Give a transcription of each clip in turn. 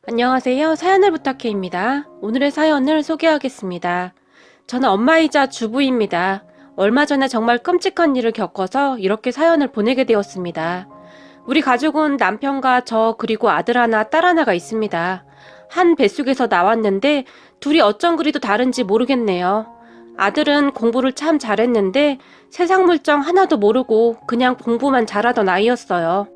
안녕하세요. 사연을 부탁해입니다. 오늘의 사연을 소개하겠습니다. 저는 엄마이자 주부입니다. 얼마 전에 정말 끔찍한 일을 겪어서 이렇게 사연을 보내게 되었습니다. 우리 가족은 남편과 저 그리고 아들 하나, 딸 하나가 있습니다. 한 뱃속에서 나왔는데 둘이 어쩜 그리도 다른지 모르겠네요. 아들은 공부를 참 잘했는데 세상 물정 하나도 모르고 그냥 공부만 잘하던 아이였어요.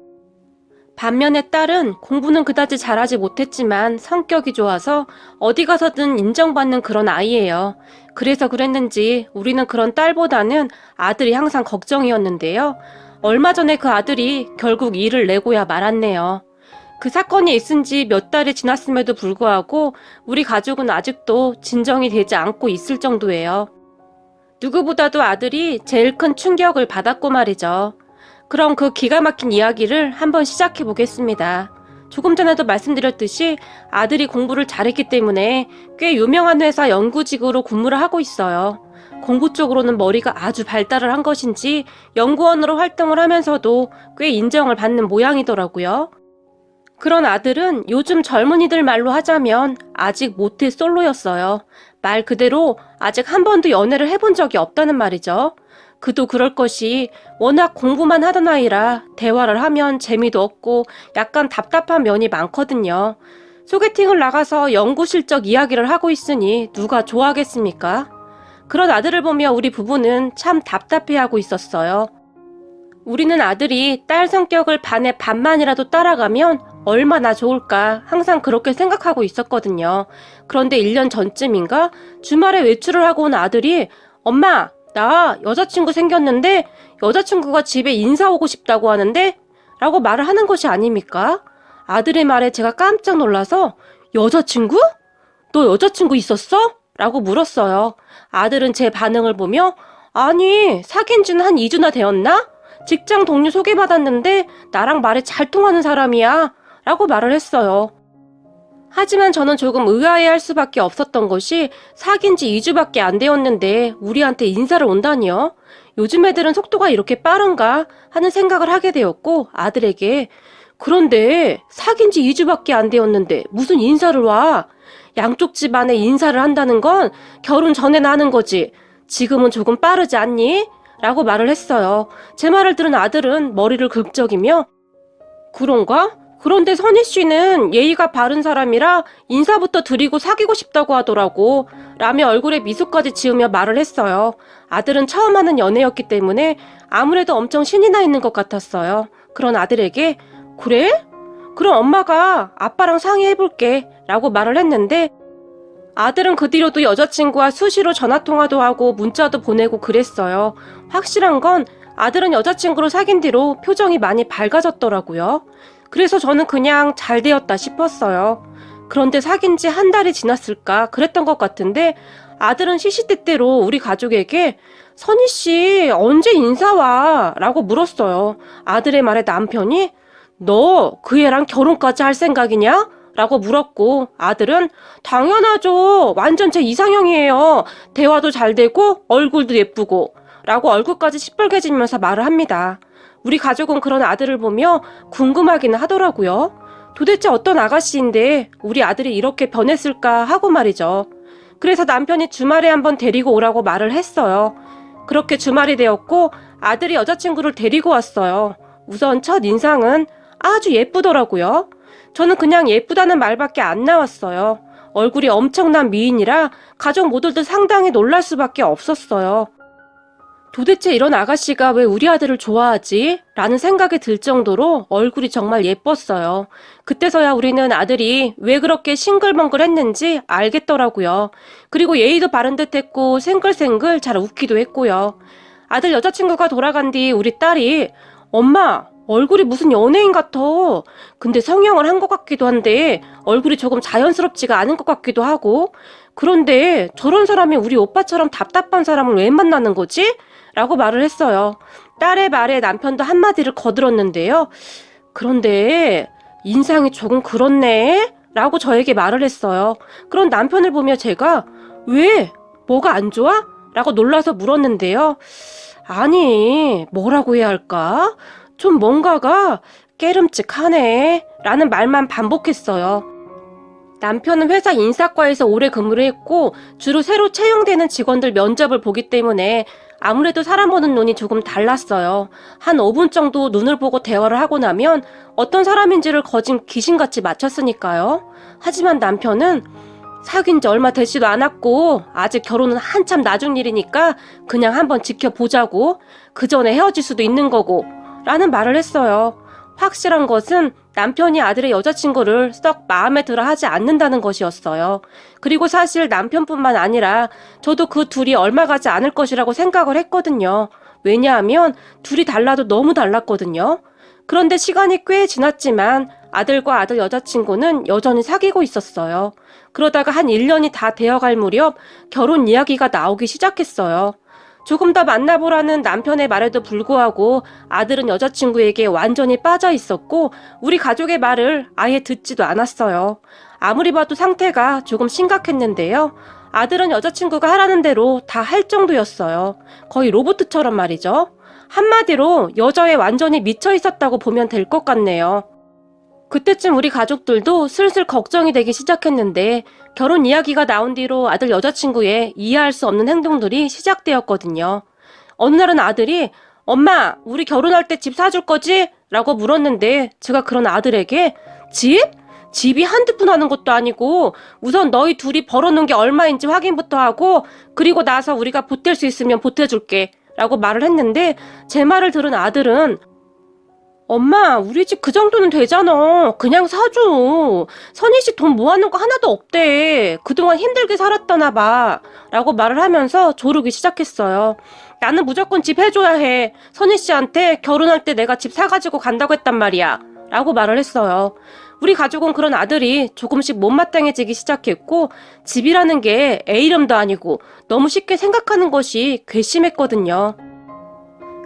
반면에 딸은 공부는 그다지 잘하지 못했지만 성격이 좋아서 어디 가서든 인정받는 그런 아이예요. 그래서 그랬는지 우리는 그런 딸보다는 아들이 항상 걱정이었는데요. 얼마 전에 그 아들이 결국 일을 내고야 말았네요. 그 사건이 있은 지 몇 달이 지났음에도 불구하고 우리 가족은 아직도 진정이 되지 않고 있을 정도예요. 누구보다도 아들이 제일 큰 충격을 받았고 말이죠. 그럼 그 기가 막힌 이야기를 한번 시작해 보겠습니다. 조금 전에도 말씀드렸듯이 아들이 공부를 잘했기 때문에 꽤 유명한 회사 연구직으로 근무를 하고 있어요. 공부 쪽으로는 머리가 아주 발달을 한 것인지 연구원으로 활동을 하면서도 꽤 인정을 받는 모양이더라고요. 그런 아들은 요즘 젊은이들 말로 하자면 아직 모태 솔로였어요. 말 그대로 아직 한 번도 연애를 해본 적이 없다는 말이죠. 그도 그럴 것이 워낙 공부만 하던 아이라 대화를 하면 재미도 없고 약간 답답한 면이 많거든요. 소개팅을 나가서 연구 실적 이야기를 하고 있으니 누가 좋아하겠습니까? 그런 아들을 보며 우리 부부는 참 답답해하고 있었어요. 우리는 아들이 딸 성격을 반의 반만이라도 따라가면 얼마나 좋을까 항상 그렇게 생각하고 있었거든요. 그런데 1년 전쯤인가 주말에 외출을 하고 온 아들이 엄마, 나 여자친구 생겼는데 여자친구가 집에 인사 오고 싶다고 하는데? 라고 말을 하는 것이 아닙니까? 아들의 말에 제가 깜짝 놀라서 여자친구? 너 여자친구 있었어? 라고 물었어요. 아들은 제 반응을 보며 아니 사귄 지는 한 2주나 되었나? 직장 동료 소개받았는데 나랑 말이 잘 통하는 사람이야 라고 말을 했어요. 하지만 저는 조금 의아해할 수밖에 없었던 것이 사귄 지 2주밖에 안 되었는데 우리한테 인사를 온다니요. 요즘 애들은 속도가 이렇게 빠른가 하는 생각을 하게 되었고 아들에게 그런데 사귄 지 2주밖에 안 되었는데 무슨 인사를 와? 양쪽 집안에 인사를 한다는 건 결혼 전에나 하는 거지. 지금은 조금 빠르지 않니? 라고 말을 했어요. 제 말을 들은 아들은 머리를 긁적이며 그런가? 그런데 선희 씨는 예의가 바른 사람이라 인사부터 드리고 사귀고 싶다고 하더라고. 라며 얼굴에 미소까지 지으며 말을 했어요. 아들은 처음 하는 연애였기 때문에 아무래도 엄청 신이 나 있는 것 같았어요. 그런 아들에게 그래? 그럼 엄마가 아빠랑 상의해볼게 라고 말을 했는데 아들은 그 뒤로도 여자친구와 수시로 전화통화도 하고 문자도 보내고 그랬어요. 확실한 건 아들은 여자친구를 사귄 뒤로 표정이 많이 밝아졌더라고요. 그래서 저는 그냥 잘 되었다 싶었어요. 그런데 사귄 지 한 달이 지났을까 그랬던 것 같은데 아들은 시시때때로 우리 가족에게 선희 씨 언제 인사 와? 라고 물었어요. 아들의 말에 남편이 너 그 애랑 결혼까지 할 생각이냐? 라고 물었고 아들은 당연하죠. 완전 제 이상형이에요. 대화도 잘 되고 얼굴도 예쁘고 라고 얼굴까지 시뻘개지면서 말을 합니다. 우리 가족은 그런 아들을 보며 궁금하기는 하더라고요. 도대체 어떤 아가씨인데 우리 아들이 이렇게 변했을까 하고 말이죠. 그래서 남편이 주말에 한번 데리고 오라고 말을 했어요. 그렇게 주말이 되었고 아들이 여자친구를 데리고 왔어요. 우선 첫 인상은 아주 예쁘더라고요. 저는 그냥 예쁘다는 말밖에 안 나왔어요. 얼굴이 엄청난 미인이라 가족 모두들 상당히 놀랄 수밖에 없었어요. 도대체 이런 아가씨가 왜 우리 아들을 좋아하지? 라는 생각이 들 정도로 얼굴이 정말 예뻤어요. 그때서야 우리는 아들이 왜 그렇게 싱글벙글했는지 알겠더라고요. 그리고 예의도 바른 듯했고 생글생글 잘 웃기도 했고요. 아들 여자친구가 돌아간 뒤 우리 딸이 엄마 얼굴이 무슨 연예인 같아. 근데 성형을 한 것 같기도 한데 얼굴이 조금 자연스럽지가 않은 것 같기도 하고 그런데 저런 사람이 우리 오빠처럼 답답한 사람을 왜 만나는 거지? 라고 말을 했어요. 딸의 말에 남편도 한마디를 거들었는데요. 그런데 인상이 조금 그렇네? 라고 저에게 말을 했어요. 그런 남편을 보며 제가 왜? 뭐가 안 좋아? 라고 놀라서 물었는데요. 아니, 뭐라고 해야 할까? 좀 뭔가가 깨름직하네 라는 말만 반복했어요. 남편은 회사 인사과에서 오래 근무를 했고 주로 새로 채용되는 직원들 면접을 보기 때문에 아무래도 사람 보는 눈이 조금 달랐어요. 한 5분 정도 눈을 보고 대화를 하고 나면 어떤 사람인지를 거진 귀신같이 맞췄으니까요. 하지만 남편은 사귄 지 얼마 되지도 않았고 아직 결혼은 한참 나중 일이니까 그냥 한번 지켜보자고, 그 전에 헤어질 수도 있는 거고 라는 말을 했어요. 확실한 것은 남편이 아들의 여자친구를 썩 마음에 들어 하지 않는다는 것이었어요. 그리고 사실 남편뿐만 아니라 저도 그 둘이 얼마 가지 않을 것이라고 생각을 했거든요. 왜냐하면 둘이 달라도 너무 달랐거든요. 그런데 시간이 꽤 지났지만 아들과 아들 여자친구는 여전히 사귀고 있었어요. 그러다가 한 1년이 다 되어갈 무렵 결혼 이야기가 나오기 시작했어요. 조금 더 만나보라는 남편의 말에도 불구하고 아들은 여자친구에게 완전히 빠져 있었고 우리 가족의 말을 아예 듣지도 않았어요. 아무리 봐도 상태가 조금 심각했는데요. 아들은 여자친구가 하라는 대로 다 할 정도였어요. 거의 로봇처럼 말이죠. 한마디로 여자에 완전히 미쳐 있었다고 보면 될 것 같네요. 그때쯤 우리 가족들도 슬슬 걱정이 되기 시작했는데 결혼 이야기가 나온 뒤로 아들 여자친구의 이해할 수 없는 행동들이 시작되었거든요. 어느 날은 아들이 "엄마, 우리 결혼할 때 집 사줄 거지?" 라고 물었는데 제가 그런 아들에게 "집? 집이 한두 푼 하는 것도 아니고 우선 너희 둘이 벌어놓은 게 얼마인지 확인부터 하고 그리고 나서 우리가 보탤 수 있으면 보태줄게 라고 말을 했는데 제 말을 들은 아들은 "엄마, 우리 집 그 정도는 되잖아. 그냥 사줘. 선희 씨 돈 모아놓은 거 하나도 없대. 그동안 힘들게 살았다나 봐." 라고 말을 하면서 조르기 시작했어요. "나는 무조건 집 해줘야 해. 선희 씨한테 결혼할 때 내가 집 사가지고 간다고 했단 말이야." 라고 말을 했어요. 우리 가족은 그런 아들이 조금씩 못마땅해지기 시작했고 집이라는 게 애 이름도 아니고 너무 쉽게 생각하는 것이 괘씸했거든요.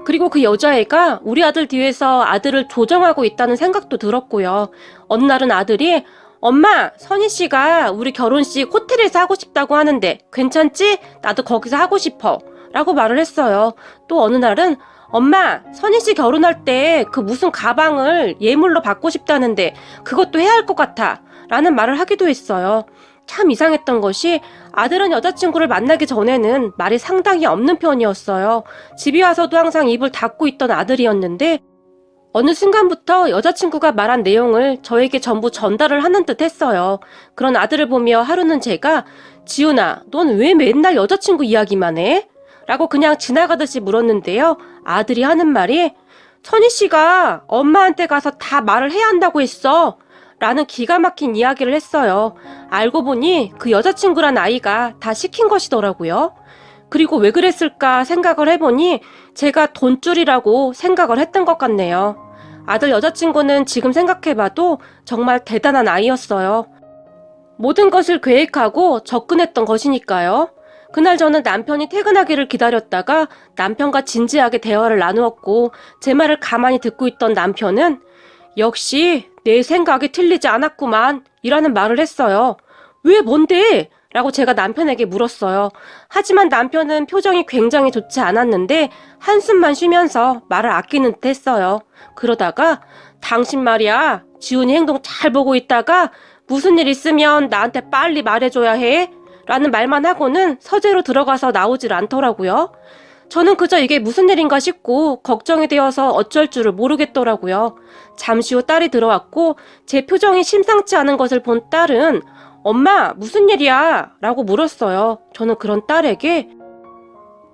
그리고 그 여자애가 우리 아들 뒤에서 아들을 조정하고 있다는 생각도 들었고요. 어느 날은 아들이 "엄마, 선희 씨가 우리 결혼식 호텔에서 하고 싶다고 하는데 괜찮지? 나도 거기서 하고 싶어." 라고 말을 했어요. 또 어느 날은 "엄마, 선희 씨 결혼할 때 그 무슨 가방을 예물로 받고 싶다는데 그것도 해야 할 것 같아." 라는 말을 하기도 했어요. 참 이상했던 것이 아들은 여자친구를 만나기 전에는 말이 상당히 없는 편이었어요. 집에 와서도 항상 입을 닫고 있던 아들이었는데 어느 순간부터 여자친구가 말한 내용을 저에게 전부 전달을 하는 듯 했어요. 그런 아들을 보며 하루는 제가 "지훈아, 넌 왜 맨날 여자친구 이야기만 해?" 라고 그냥 지나가듯이 물었는데요. 아들이 하는 말이 "선희 씨가 엄마한테 가서 다 말을 해야 한다고 했어." 라는 기가 막힌 이야기를 했어요. 알고 보니 그 여자친구란 아이가 다 시킨 것이더라고요. 그리고 왜 그랬을까 생각을 해보니 제가 돈줄이라고 생각을 했던 것 같네요. 아들 여자친구는 지금 생각해봐도 정말 대단한 아이였어요. 모든 것을 계획하고 접근했던 것이니까요. 그날 저는 남편이 퇴근하기를 기다렸다가 남편과 진지하게 대화를 나누었고 제 말을 가만히 듣고 있던 남편은 "역시 내 생각이 틀리지 않았구만" 이라는 말을 했어요. "왜, 뭔데?" 라고 제가 남편에게 물었어요. 하지만 남편은 표정이 굉장히 좋지 않았는데 한숨만 쉬면서 말을 아끼는 듯 했어요. 그러다가 "당신 말이야, 지훈이 행동 잘 보고 있다가 무슨 일 있으면 나한테 빨리 말해줘야 해" 라는 말만 하고는 서재로 들어가서 나오질 않더라고요. 저는 그저 이게 무슨 일인가 싶고 걱정이 되어서 어쩔 줄을 모르겠더라고요. 잠시 후 딸이 들어왔고 제 표정이 심상치 않은 것을 본 딸은 "엄마, 무슨 일이야?" 라고 물었어요. 저는 그런 딸에게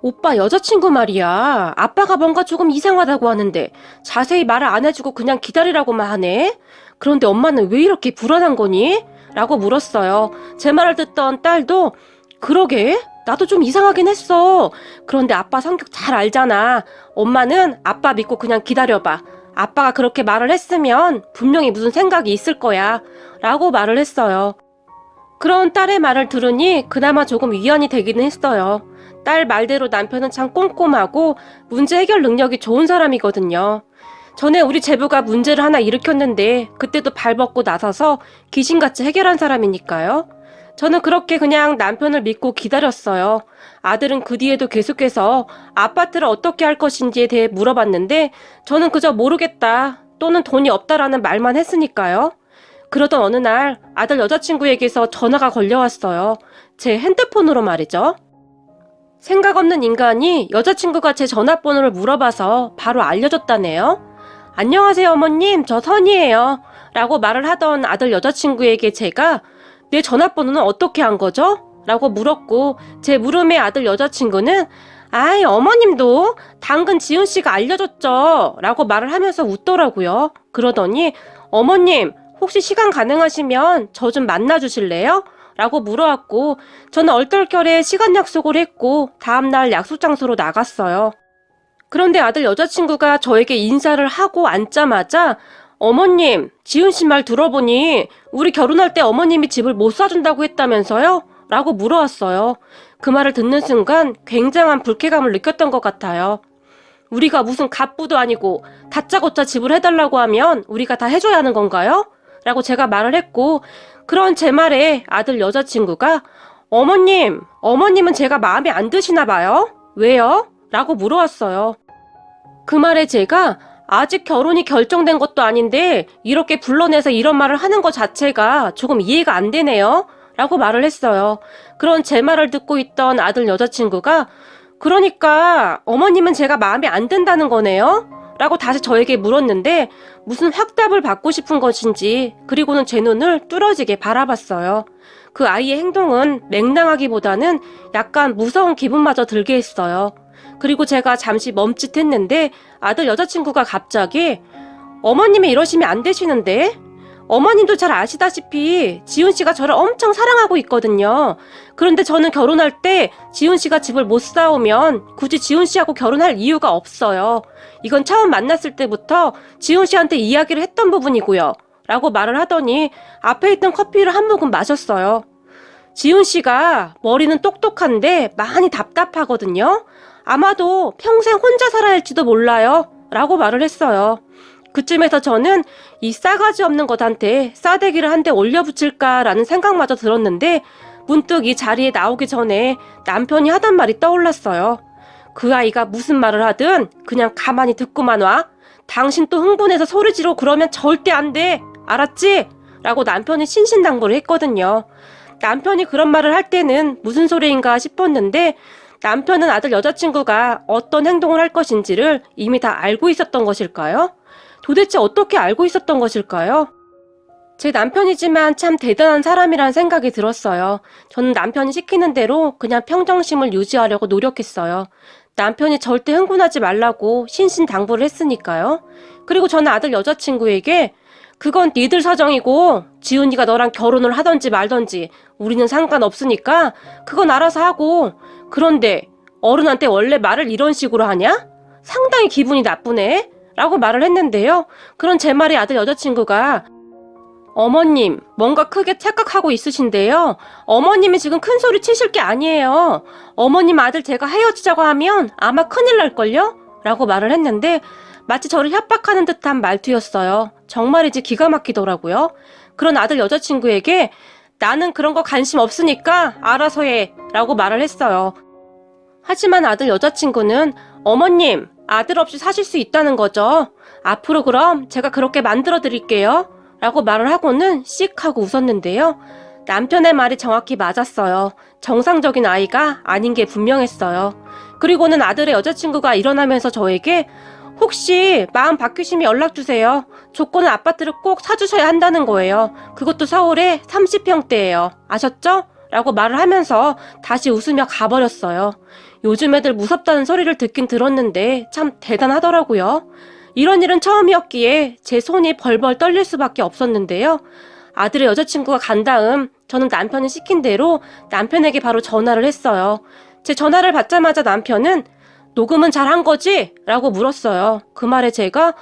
"오빠 여자친구 말이야. 아빠가 뭔가 조금 이상하다고 하는데 자세히 말을 안 해주고 그냥 기다리라고만 하네. 그런데 엄마는 왜 이렇게 불안한 거니?" 라고 물었어요. 제 말을 듣던 딸도 "그러게, 나도 좀 이상하긴 했어. 그런데 아빠 성격 잘 알잖아. 엄마는 아빠 믿고 그냥 기다려봐. 아빠가 그렇게 말을 했으면 분명히 무슨 생각이 있을 거야." 라고 말을 했어요. 그런 딸의 말을 들으니 그나마 조금 위안이 되기는 했어요. 딸 말대로 남편은 참 꼼꼼하고 문제 해결 능력이 좋은 사람이거든요. 전에 우리 제부가 문제를 하나 일으켰는데 그때도 발벗고 나서서 귀신같이 해결한 사람이니까요. 저는 그렇게 그냥 남편을 믿고 기다렸어요. 아들은 그 뒤에도 계속해서 아파트를 어떻게 할 것인지에 대해 물어봤는데 저는 그저 모르겠다 또는 돈이 없다라는 말만 했으니까요. 그러던 어느 날 아들 여자친구에게서 전화가 걸려왔어요. 제 핸드폰으로 말이죠. 생각 없는 인간이 여자친구가 제 전화번호를 물어봐서 바로 알려줬다네요. 안녕하세요 어머님, 저 선이에요. 라고 말을 하던 아들 여자친구에게 제가 내 전화번호는 어떻게 한 거죠? 라고 물었고 제 물음에 아들 여자친구는 아이 어머님도 당근 지훈씨가 알려줬죠. 라고 말을 하면서 웃더라고요. 그러더니 어머님 혹시 시간 가능하시면 저 좀 만나주실래요? 라고 물어왔고 저는 얼떨결에 시간 약속을 했고 다음날 약속 장소로 나갔어요. 그런데 아들 여자친구가 저에게 인사를 하고 앉자마자 어머님, 지훈씨 말 들어보니 우리 결혼할 때 어머님이 집을 못 사준다고 했다면서요? 라고 물어왔어요. 그 말을 듣는 순간 굉장한 불쾌감을 느꼈던 것 같아요. 우리가 무슨 갑부도 아니고 다짜고짜 집을 해달라고 하면 우리가 다 해줘야 하는 건가요? 라고 제가 말을 했고 그런 제 말에 아들 여자친구가 어머님은 제가 마음에 안 드시나 봐요? 왜요? 라고 물어왔어요. 그 말에 제가 아직 결혼이 결정된 것도 아닌데 이렇게 불러내서 이런 말을 하는 것 자체가 조금 이해가 안 되네요. 라고 말을 했어요. 그런 제 말을 듣고 있던 아들 여자친구가 그러니까 어머님은 제가 마음에 안 든다는 거네요? 라고 다시 저에게 물었는데 무슨 확답을 받고 싶은 것인지 그리고는 제 눈을 뚫어지게 바라봤어요. 그 아이의 행동은 맹랑하기보다는 약간 무서운 기분마저 들게 했어요. 그리고 제가 잠시 멈칫했는데 아들 여자친구가 갑자기 어머님이 이러시면 안 되시는데? 어머님도 잘 아시다시피 지훈씨가 저를 엄청 사랑하고 있거든요. 그런데 저는 결혼할 때 지훈씨가 집을 못 사오면 굳이 지훈씨하고 결혼할 이유가 없어요. 이건 처음 만났을 때부터 지훈씨한테 이야기를 했던 부분이고요. 라고 말을 하더니 앞에 있던 커피를 한 모금 마셨어요. 지훈씨가 머리는 똑똑한데 많이 답답하거든요. 아마도 평생 혼자 살아야 할지도 몰라요. 라고 말을 했어요. 그쯤에서 저는 이 싸가지 없는 것한테 싸대기를 한 대 올려붙일까라는 생각마저 들었는데 문득 이 자리에 나오기 전에 남편이 하던 말이 떠올랐어요. 그 아이가 무슨 말을 하든 그냥 가만히 듣고만 와. 당신 또 흥분해서 소리 지르고 그러면 절대 안 돼. 알았지? 라고 남편이 신신당부를 했거든요. 남편이 그런 말을 할 때는 무슨 소리인가 싶었는데 남편은 아들 여자친구가 어떤 행동을 할 것인지를 이미 다 알고 있었던 것일까요? 도대체 어떻게 알고 있었던 것일까요? 제 남편이지만 참 대단한 사람이란 생각이 들었어요. 저는 남편이 시키는 대로 그냥 평정심을 유지하려고 노력했어요. 남편이 절대 흥분하지 말라고 신신당부를 했으니까요. 그리고 저는 아들 여자친구에게 그건 니들 사정이고 지훈이가 너랑 결혼을 하던지 말던지 우리는 상관없으니까 그건 알아서 하고 그런데 어른한테 원래 말을 이런 식으로 하냐? 상당히 기분이 나쁘네? 라고 말을 했는데요. 그런 제 말에 아들 여자친구가 어머님, 뭔가 크게 착각하고 있으신데요. 어머님이 지금 큰 소리 치실 게 아니에요. 어머님 아들 제가 헤어지자고 하면 아마 큰일 날걸요? 라고 말을 했는데 마치 저를 협박하는 듯한 말투였어요. 정말이지 기가 막히더라고요. 그런 아들 여자친구에게 나는 그런 거 관심 없으니까 알아서 해 라고 말을 했어요. 하지만 아들 여자친구는 어머님, 아들 없이 사실 수 있다는 거죠. 앞으로 그럼 제가 그렇게 만들어 드릴게요. 라고 말을 하고는 씩 하고 웃었는데요. 남편의 말이 정확히 맞았어요. 정상적인 아이가 아닌 게 분명했어요. 그리고는 아들의 여자친구가 일어나면서 저에게 혹시 마음 바뀌시면 연락주세요. 조건은 아파트를 꼭 사주셔야 한다는 거예요. 그것도 서울에 30평대예요. 아셨죠? 라고 말을 하면서 다시 웃으며 가버렸어요. 요즘 애들 무섭다는 소리를 듣긴 들었는데 참 대단하더라고요. 이런 일은 처음이었기에 제 손이 벌벌 떨릴 수밖에 없었는데요. 아들의 여자친구가 간 다음 저는 남편이 시킨 대로 남편에게 바로 전화를 했어요. 제 전화를 받자마자 남편은 녹음은 잘한 거지? 라고 물었어요. 그 말에 제가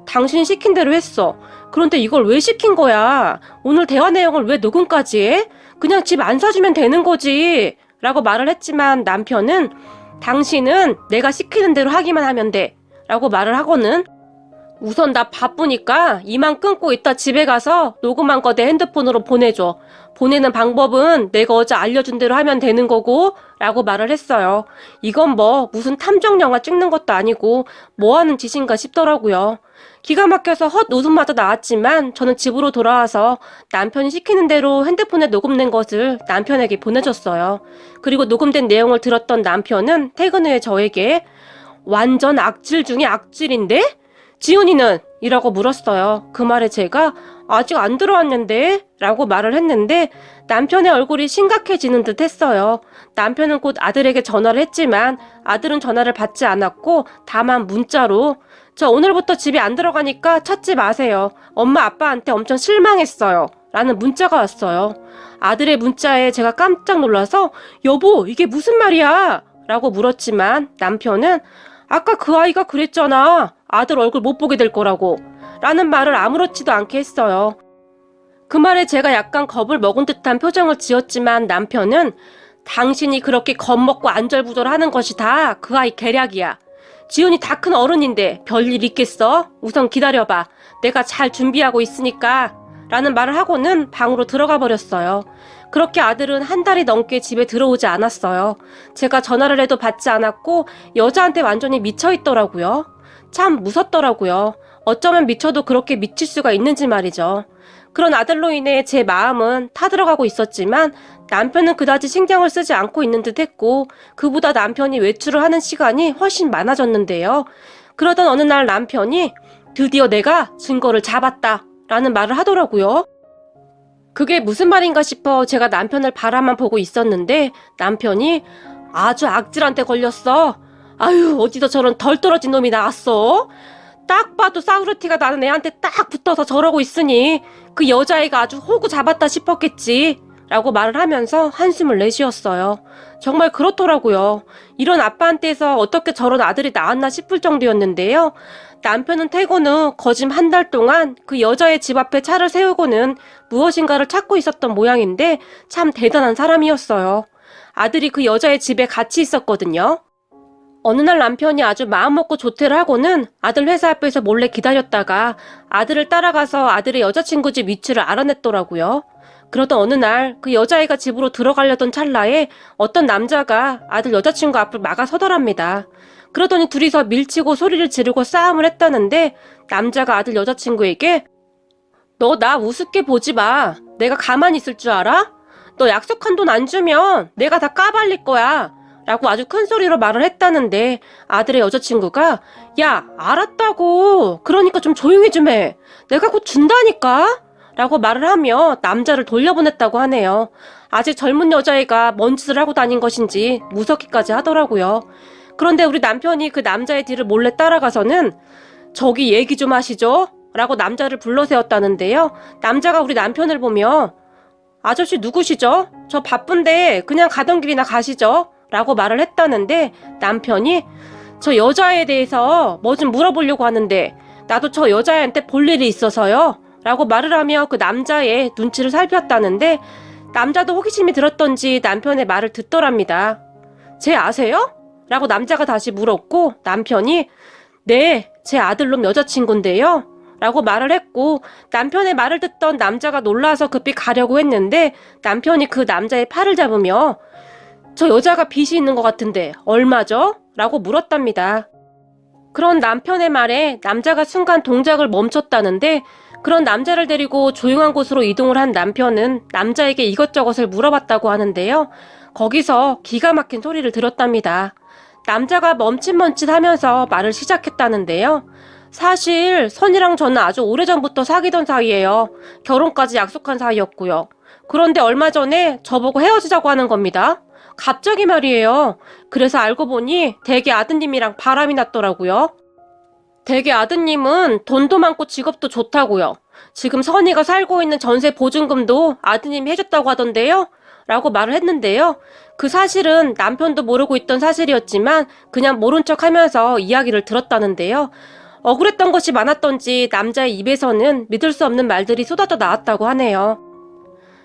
당신이 시킨 대로 했어. 그런데 이걸 왜 시킨 거야? 오늘 대화 내용을 왜 녹음까지 해? 그냥 집 안 사주면 되는 거지. 라고 말을 했지만 남편은 당신은 내가 시키는 대로 하기만 하면 돼. 라고 말을 하고는 우선 나 바쁘니까 이만 끊고 이따 집에 가서 녹음한 거 내 핸드폰으로 보내줘. 보내는 방법은 내가 어제 알려준 대로 하면 되는 거고 라고 말을 했어요. 이건 뭐 무슨 탐정 영화 찍는 것도 아니고 뭐 하는 짓인가 싶더라고요. 기가 막혀서 헛 웃음마저 나왔지만 저는 집으로 돌아와서 남편이 시키는 대로 핸드폰에 녹음된 것을 남편에게 보내줬어요. 그리고 녹음된 내용을 들었던 남편은 퇴근 후에 저에게 완전 악질 중에 악질인데? 지훈이는? 이라고 물었어요. 그 말에 제가 아직 안 들어왔는데? 라고 말을 했는데 남편의 얼굴이 심각해지는 듯 했어요. 남편은 곧 아들에게 전화를 했지만 아들은 전화를 받지 않았고 다만 문자로 저 오늘부터 집에 안 들어가니까 찾지 마세요. 엄마 아빠한테 엄청 실망했어요. 라는 문자가 왔어요. 아들의 문자에 제가 깜짝 놀라서 여보 이게 무슨 말이야? 라고 물었지만 남편은 아까 그 아이가 그랬잖아. 아들 얼굴 못 보게 될 거라고. 라는 말을 아무렇지도 않게 했어요. 그 말에 제가 약간 겁을 먹은 듯한 표정을 지었지만 남편은 당신이 그렇게 겁먹고 안절부절하는 것이 다 그 아이 계략이야. 지훈이 다 큰 어른인데 별일 있겠어? 우선 기다려봐. 내가 잘 준비하고 있으니까. 라는 말을 하고는 방으로 들어가 버렸어요. 그렇게 아들은 한 달이 넘게 집에 들어오지 않았어요. 제가 전화를 해도 받지 않았고 여자한테 완전히 미쳐있더라고요. 참 무섭더라고요. 어쩌면 미쳐도 그렇게 미칠 수가 있는지 말이죠. 그런 아들로 인해 제 마음은 타들어가고 있었지만 남편은 그다지 신경을 쓰지 않고 있는 듯 했고 그보다 남편이 외출을 하는 시간이 훨씬 많아졌는데요. 그러던 어느 날 남편이 드디어 내가 증거를 잡았다 라는 말을 하더라고요. 그게 무슨 말인가 싶어 제가 남편을 바라만 보고 있었는데 남편이 아주 악질한테 걸렸어. 아유 어디서 저런 덜 떨어진 놈이 나왔어? 딱 봐도 싸구려티가 나는 애한테 딱 붙어서 저러고 있으니 그 여자애가 아주 호구 잡았다 싶었겠지 라고 말을 하면서 한숨을 내쉬었어요. 정말 그렇더라고요. 이런 아빠한테서 어떻게 저런 아들이 나왔나 싶을 정도였는데요. 남편은 퇴근 후 거짐 한 달 동안 그 여자의 집 앞에 차를 세우고는 무엇인가를 찾고 있었던 모양인데 참 대단한 사람이었어요. 아들이 그 여자의 집에 같이 있었거든요. 어느 날 남편이 아주 마음먹고 조퇴를 하고는 아들 회사 앞에서 몰래 기다렸다가 아들을 따라가서 아들의 여자친구 집 위치를 알아냈더라고요. 그러던 어느 날 그 여자애가 집으로 들어가려던 찰나에 어떤 남자가 아들 여자친구 앞을 막아서더랍니다. 그러더니 둘이서 밀치고 소리를 지르고 싸움을 했다는데 남자가 아들 여자친구에게 너 나 우습게 보지 마. 내가 가만히 있을 줄 알아? 너 약속한 돈 안 주면 내가 다 까발릴 거야. 라고 아주 큰 소리로 말을 했다는데 아들의 여자친구가 야 알았다고. 그러니까 좀 조용히 좀 해. 내가 곧 준다니까. 라고 말을 하며 남자를 돌려보냈다고 하네요. 아직 젊은 여자애가 뭔 짓을 하고 다닌 것인지 무섭기까지 하더라고요. 그런데 우리 남편이 그 남자의 뒤를 몰래 따라가서는 저기 얘기 좀 하시죠? 라고 남자를 불러세웠다는데요. 남자가 우리 남편을 보며 아저씨 누구시죠? 저 바쁜데 그냥 가던 길이나 가시죠? 라고 말을 했다는데 남편이 저 여자애에 대해서 뭐 좀 물어보려고 하는데 나도 저 여자애한테 볼 일이 있어서요. 라고 말을 하며 그 남자의 눈치를 살폈다는데 남자도 호기심이 들었던지 남편의 말을 듣더랍니다. 쟤 아세요? 라고 남자가 다시 물었고 남편이 네, 제 아들놈 여자친구인데요. 라고 말을 했고 남편의 말을 듣던 남자가 놀라서 급히 가려고 했는데 남편이 그 남자의 팔을 잡으며 저 여자가 빚이 있는 것 같은데 얼마죠? 라고 물었답니다. 그런 남편의 말에 남자가 순간 동작을 멈췄다는데 그런 남자를 데리고 조용한 곳으로 이동을 한 남편은 남자에게 이것저것을 물어봤다고 하는데요. 거기서 기가 막힌 소리를 들었답니다. 남자가 멈칫멈칫하면서 말을 시작했다는데요. 사실 선이랑 저는 아주 오래전부터 사귀던 사이예요. 결혼까지 약속한 사이였고요. 그런데 얼마 전에 저보고 헤어지자고 하는 겁니다. 갑자기 말이에요. 그래서 알고 보니 댁의 아드님이랑 바람이 났더라고요. 댁의 아드님은 돈도 많고 직업도 좋다고요. 지금 선이가 살고 있는 전세 보증금도 아드님이 해줬다고 하던데요. 라고 말을 했는데요. 그 사실은 남편도 모르고 있던 사실이었지만 그냥 모른 척 하면서 이야기를 들었다는데요. 억울했던 것이 많았던지 남자의 입에서는 믿을 수 없는 말들이 쏟아져 나왔다고 하네요.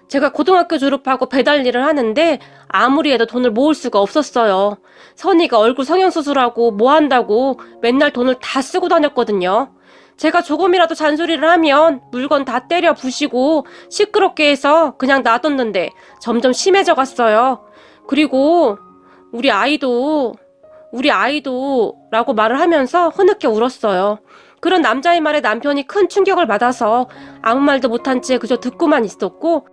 제가 고등학교 졸업하고 배달 일을 하는데 아무리 해도 돈을 모을 수가 없었어요. 선이가 얼굴 성형수술하고 뭐 한다고 맨날 돈을 다 쓰고 다녔거든요. 제가 조금이라도 잔소리를 하면 물건 다 때려 부시고 시끄럽게 해서 그냥 놔뒀는데 점점 심해져 갔어요. 그리고 우리 아이도 라고 말을 하면서 흐느껴 울었어요. 그런 남자의 말에 남편이 큰 충격을 받아서 아무 말도 못한 채 그저 듣고만 있었고,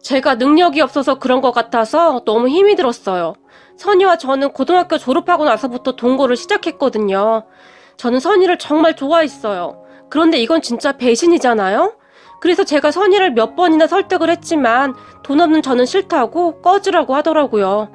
제가 능력이 없어서 그런 것 같아서 너무 힘이 들었어요. 선희와 저는 고등학교 졸업하고 나서부터 동거를 시작했거든요. 저는 선희를 정말 좋아했어요. 그런데 이건 진짜 배신이잖아요? 그래서 제가 선희를 몇 번이나 설득을 했지만 돈 없는 저는 싫다고 꺼지라고 하더라고요.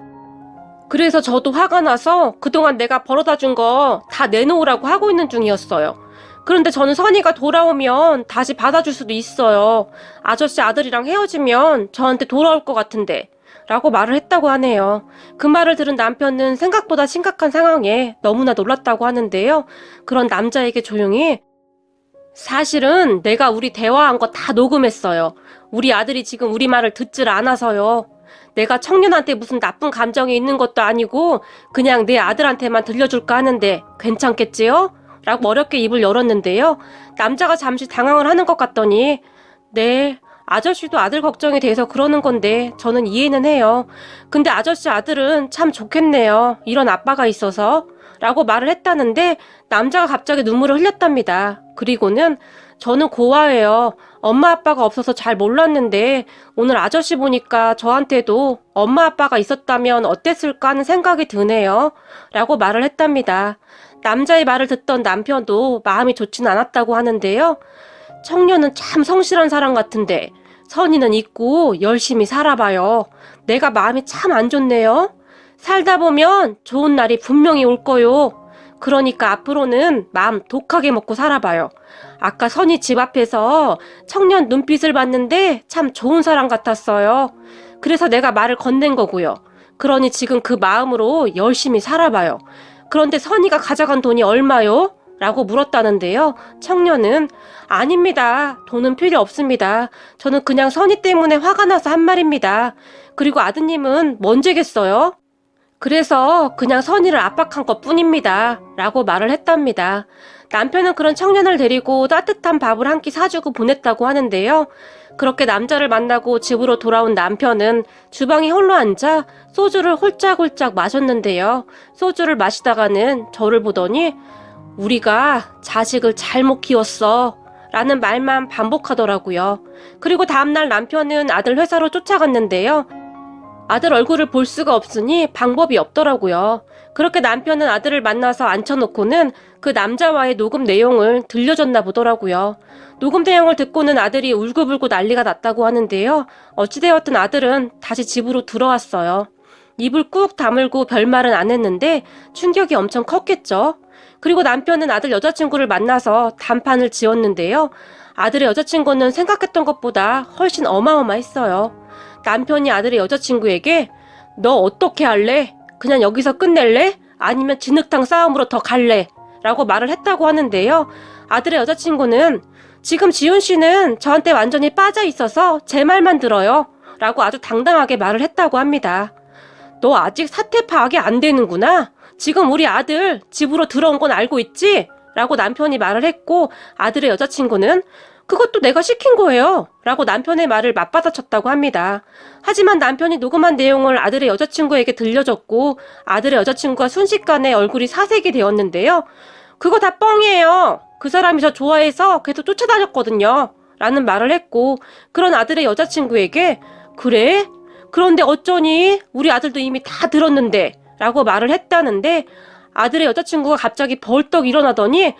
그래서 저도 화가 나서 그동안 내가 벌어다 준 거 다 내놓으라고 하고 있는 중이었어요. 그런데 저는 선희가 돌아오면 다시 받아줄 수도 있어요. 아저씨 아들이랑 헤어지면 저한테 돌아올 것 같은데 라고 말을 했다고 하네요. 그 말을 들은 남편은 생각보다 심각한 상황에 너무나 놀랐다고 하는데요. 그런 남자에게 조용히 사실은 내가 우리 대화한 거 다 녹음했어요. 우리 아들이 지금 우리 말을 듣질 않아서요. 내가 청년한테 무슨 나쁜 감정이 있는 것도 아니고 그냥 내 아들한테만 들려줄까 하는데 괜찮겠지요? 라고 어렵게 입을 열었는데요. 남자가 잠시 당황을 하는 것 같더니 네, 아저씨도 아들 걱정이 돼서 그러는 건데 저는 이해는 해요. 근데 아저씨 아들은 참 좋겠네요. 이런 아빠가 있어서 라고 말을 했다는데 남자가 갑자기 눈물을 흘렸답니다. 그리고는 저는 고아예요. 엄마 아빠가 없어서 잘 몰랐는데 오늘 아저씨 보니까 저한테도 엄마 아빠가 있었다면 어땠을까 하는 생각이 드네요. 라고 말을 했답니다. 남자의 말을 듣던 남편도 마음이 좋진 않았다고 하는데요. 청년은 참 성실한 사람 같은데 선의는 있고 열심히 살아봐요. 내가 마음이 참 안 좋네요. 살다 보면 좋은 날이 분명히 올 거요. 그러니까 앞으로는 마음 독하게 먹고 살아봐요. 아까 선희 집 앞에서 청년 눈빛을 봤는데 참 좋은 사람 같았어요. 그래서 내가 말을 건넨 거고요. 그러니 지금 그 마음으로 열심히 살아봐요. 그런데 선희가 가져간 돈이 얼마요? 라고 물었다는데요. 청년은 아닙니다. 돈은 필요 없습니다. 저는 그냥 선희 때문에 화가 나서 한 말입니다. 그리고 아드님은 뭔 죄겠어요? 그래서 그냥 선희를 압박한 것 뿐입니다. 라고 말을 했답니다. 남편은 그런 청년을 데리고 따뜻한 밥을 한 끼 사주고 보냈다고 하는데요. 그렇게 남자를 만나고 집으로 돌아온 남편은 주방에 홀로 앉아 소주를 홀짝홀짝 마셨는데요. 소주를 마시다가는 저를 보더니 우리가 자식을 잘못 키웠어 라는 말만 반복하더라고요. 그리고 다음날 남편은 아들 회사로 쫓아갔는데요. 아들 얼굴을 볼 수가 없으니 방법이 없더라고요. 그렇게 남편은 아들을 만나서 앉혀놓고는 그 남자와의 녹음 내용을 들려줬나 보더라고요. 녹음 내용을 듣고는 아들이 울고불고 난리가 났다고 하는데요. 어찌되었든 아들은 다시 집으로 들어왔어요. 입을 꾹 다물고 별말은 안 했는데 충격이 엄청 컸겠죠. 그리고 남편은 아들 여자친구를 만나서 단판을 지었는데요. 아들의 여자친구는 생각했던 것보다 훨씬 어마어마했어요. 남편이 아들의 여자친구에게 너 어떻게 할래? 그냥 여기서 끝낼래? 아니면 진흙탕 싸움으로 더 갈래? 라고 말을 했다고 하는데요. 아들의 여자친구는 지금 지훈 씨는 저한테 완전히 빠져 있어서 제 말만 들어요. 라고 아주 당당하게 말을 했다고 합니다. 너 아직 사태 파악이 안 되는구나. 지금 우리 아들 집으로 들어온 건 알고 있지? 라고 남편이 말을 했고 아들의 여자친구는 그것도 내가 시킨 거예요. 라고 남편의 말을 맞받아쳤다고 합니다. 하지만 남편이 녹음한 내용을 아들의 여자친구에게 들려줬고 아들의 여자친구가 순식간에 얼굴이 사색이 되었는데요. 그거 다 뻥이에요. 그 사람이 저 좋아해서 계속 쫓아다녔거든요. 라는 말을 했고 그런 아들의 여자친구에게 그래? 그런데 어쩌니? 우리 아들도 이미 다 들었는데 라고 말을 했다는데 아들의 여자친구가 갑자기 벌떡 일어나더니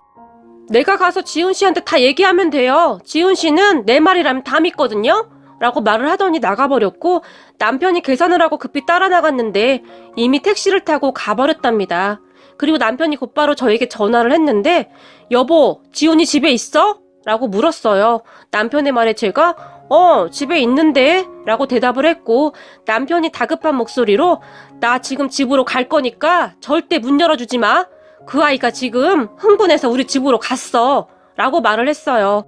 내가 가서 지훈 씨한테 다 얘기하면 돼요. 지훈 씨는 내 말이라면 다 믿거든요. 라고 말을 하더니 나가버렸고 남편이 계산을 하고 급히 따라 나갔는데 이미 택시를 타고 가버렸답니다. 그리고 남편이 곧바로 저에게 전화를 했는데 여보, 지훈이 집에 있어? 라고 물었어요. 남편의 말에 제가 집에 있는데 라고 대답을 했고 남편이 다급한 목소리로 나 지금 집으로 갈 거니까 절대 문 열어주지 마. 그 아이가 지금 흥분해서 우리 집으로 갔어 라고 말을 했어요.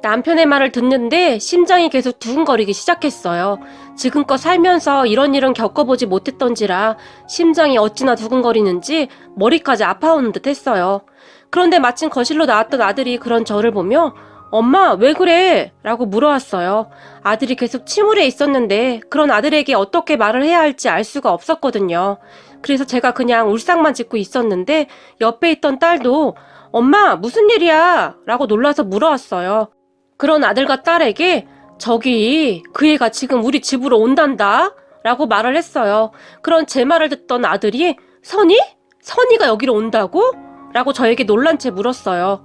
남편의 말을 듣는데 심장이 계속 두근거리기 시작했어요. 지금껏 살면서 이런 일은 겪어보지 못했던지라 심장이 어찌나 두근거리는지 머리까지 아파오는 듯 했어요. 그런데 마침 거실로 나왔던 아들이 그런 저를 보며 엄마 왜 그래? 라고 물어왔어요. 아들이 계속 침울해 있었는데 그런 아들에게 어떻게 말을 해야 할지 알 수가 없었거든요. 그래서 제가 그냥 울상만 짓고 있었는데 옆에 있던 딸도 엄마, 무슨 일이야? 라고 놀라서 물어왔어요. 그런 아들과 딸에게 저기 그 애가 지금 우리 집으로 온단다 라고 말을 했어요. 그런 제 말을 듣던 아들이 선이? 선이가 여기로 온다고? 라고 저에게 놀란 채 물었어요.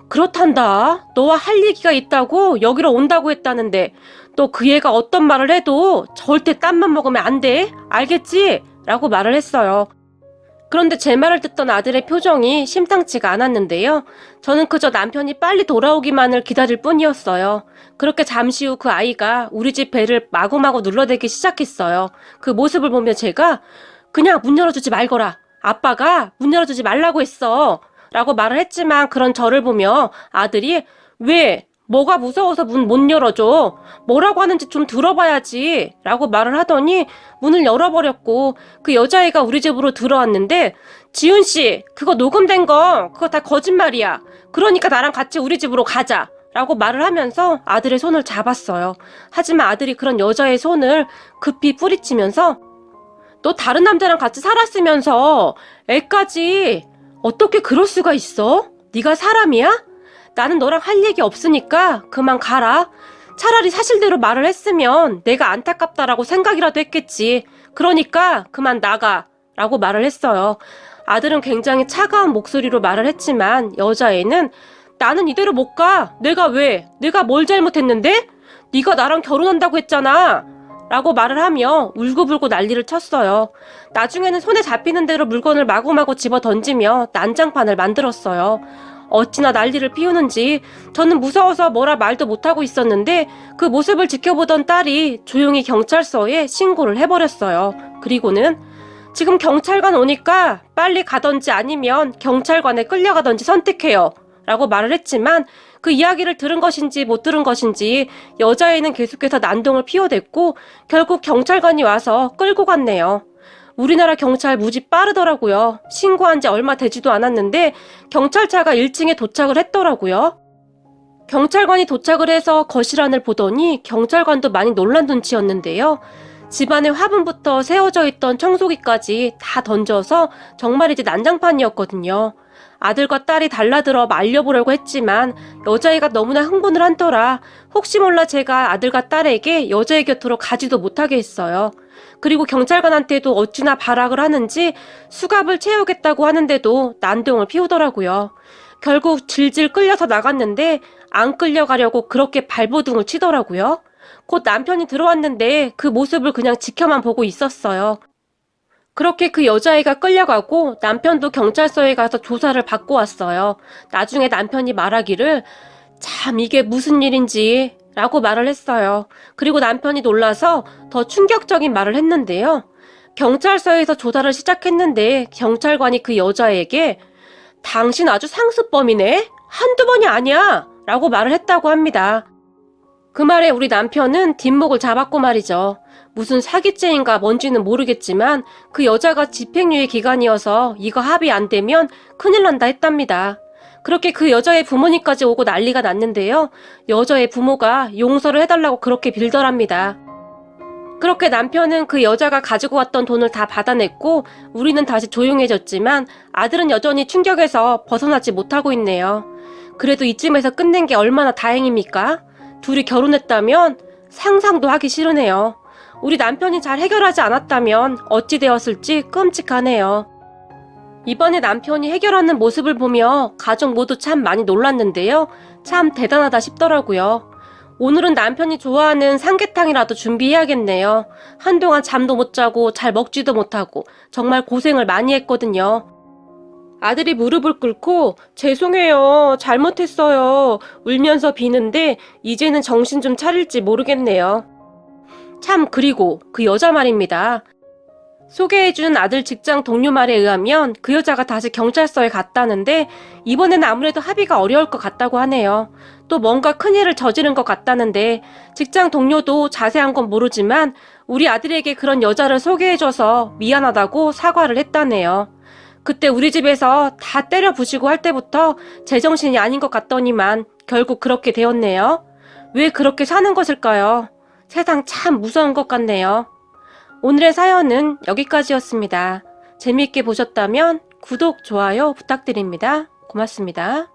그렇단다. 너와 할 얘기가 있다고 여기로 온다고 했다는데 또 그 애가 어떤 말을 해도 절대 딴만 먹으면 안 돼. 알겠지? 라고 말을 했어요. 그런데 제 말을 듣던 아들의 표정이 심상치가 않았는데요. 저는 그저 남편이 빨리 돌아오기만을 기다릴 뿐이었어요. 그렇게 잠시 후 그 아이가 우리 집 배를 마구마구 눌러대기 시작했어요. 그 모습을 보며 제가 그냥 문 열어주지 말거라. 아빠가 문 열어주지 말라고 했어. 라고 말을 했지만 그런 저를 보며 아들이 왜? 뭐가 무서워서 문 못 열어줘? 뭐라고 하는지 좀 들어봐야지. 라고 말을 하더니 문을 열어버렸고 그 여자애가 우리 집으로 들어왔는데 지훈씨, 그거 녹음된 거 그거 다 거짓말이야. 그러니까 나랑 같이 우리 집으로 가자. 라고 말을 하면서 아들의 손을 잡았어요. 하지만 아들이 그런 여자의 손을 급히 뿌리치면서 너 다른 남자랑 같이 살았으면서 애까지 어떻게 그럴 수가 있어? 네가 사람이야? 나는 너랑 할 얘기 없으니까 그만 가라. 차라리 사실대로 말을 했으면 내가 안타깝다라고 생각이라도 했겠지. 그러니까 그만 나가. 라고 말을 했어요. 아들은 굉장히 차가운 목소리로 말을 했지만 여자애는 나는 이대로 못 가. 내가 왜? 내가 뭘 잘못했는데? 네가 나랑 결혼한다고 했잖아. 라고 말을 하며 울고불고 난리를 쳤어요. 나중에는 손에 잡히는 대로 물건을 마구마구 집어 던지며 난장판을 만들었어요. 어찌나 난리를 피우는지 저는 무서워서 뭐라 말도 못하고 있었는데 그 모습을 지켜보던 딸이 조용히 경찰서에 신고를 해버렸어요. 그리고는 지금 경찰관 오니까 빨리 가던지 아니면 경찰관에 끌려가던지 선택해요. 라고 말을 했지만 그 이야기를 들은 것인지 못 들은 것인지 여자애는 계속해서 난동을 피워댔고 결국 경찰관이 와서 끌고 갔네요. 우리나라 경찰 무지 빠르더라고요. 신고한 지 얼마 되지도 않았는데 경찰차가 1층에 도착을 했더라고요. 경찰관이 도착을 해서 거실 안을 보더니 경찰관도 많이 놀란 눈치였는데요. 집안의 화분부터 세워져 있던 청소기까지 다 던져서 정말이지 난장판이었거든요. 아들과 딸이 달라들어 말려보려고 했지만 여자애가 너무나 흥분을 한더라. 혹시 몰라 제가 아들과 딸에게 여자애 곁으로 가지도 못하게 했어요. 그리고 경찰관한테도 어찌나 발악을 하는지 수갑을 채우겠다고 하는데도 난동을 피우더라고요. 결국 질질 끌려서 나갔는데 안 끌려가려고 그렇게 발버둥을 치더라고요. 곧 남편이 들어왔는데 그 모습을 그냥 지켜만 보고 있었어요. 그렇게 그 여자애가 끌려가고 남편도 경찰서에 가서 조사를 받고 왔어요. 나중에 남편이 말하기를 참 이게 무슨 일인지 라고 말을 했어요. 그리고 남편이 놀라서 더 충격적인 말을 했는데요. 경찰서에서 조사를 시작했는데 경찰관이 그 여자에게 당신 아주 상습범이네? 한두 번이 아니야! 라고 말을 했다고 합니다. 그 말에 우리 남편은 뒷목을 잡았고 말이죠. 무슨 사기죄인가 뭔지는 모르겠지만 그 여자가 집행유예 기간이어서 이거 합의 안 되면 큰일 난다 했답니다. 그렇게 그 여자의 부모님까지 오고 난리가 났는데요. 여자의 부모가 용서를 해달라고 그렇게 빌더랍니다. 그렇게 남편은 그 여자가 가지고 왔던 돈을 다 받아냈고 우리는 다시 조용해졌지만 아들은 여전히 충격에서 벗어나지 못하고 있네요. 그래도 이쯤에서 끝낸 게 얼마나 다행입니까? 둘이 결혼했다면 상상도 하기 싫으네요. 우리 남편이 잘 해결하지 않았다면 어찌 되었을지 끔찍하네요. 이번에 남편이 해결하는 모습을 보며 가족 모두 참 많이 놀랐는데요. 참 대단하다 싶더라고요. 오늘은 남편이 좋아하는 삼계탕이라도 준비해야겠네요. 한동안 잠도 못 자고 잘 먹지도 못하고 정말 고생을 많이 했거든요. 아들이 무릎을 꿇고 죄송해요. 잘못했어요. 울면서 비는데 이제는 정신 좀 차릴지 모르겠네요. 참 그리고 그 여자 말입니다. 소개해준 아들 직장 동료 말에 의하면 그 여자가 다시 경찰서에 갔다는데 이번에는 아무래도 합의가 어려울 것 같다고 하네요. 또 뭔가 큰일을 저지른 것 같다는데 직장 동료도 자세한 건 모르지만 우리 아들에게 그런 여자를 소개해줘서 미안하다고 사과를 했다네요. 그때 우리 집에서 다 때려 부시고 할 때부터 제정신이 아닌 것 같더니만 결국 그렇게 되었네요. 왜 그렇게 사는 것일까요? 세상 참 무서운 것 같네요. 오늘의 사연은 여기까지였습니다. 재미있게 보셨다면 구독, 좋아요 부탁드립니다. 고맙습니다. 고맙습니다.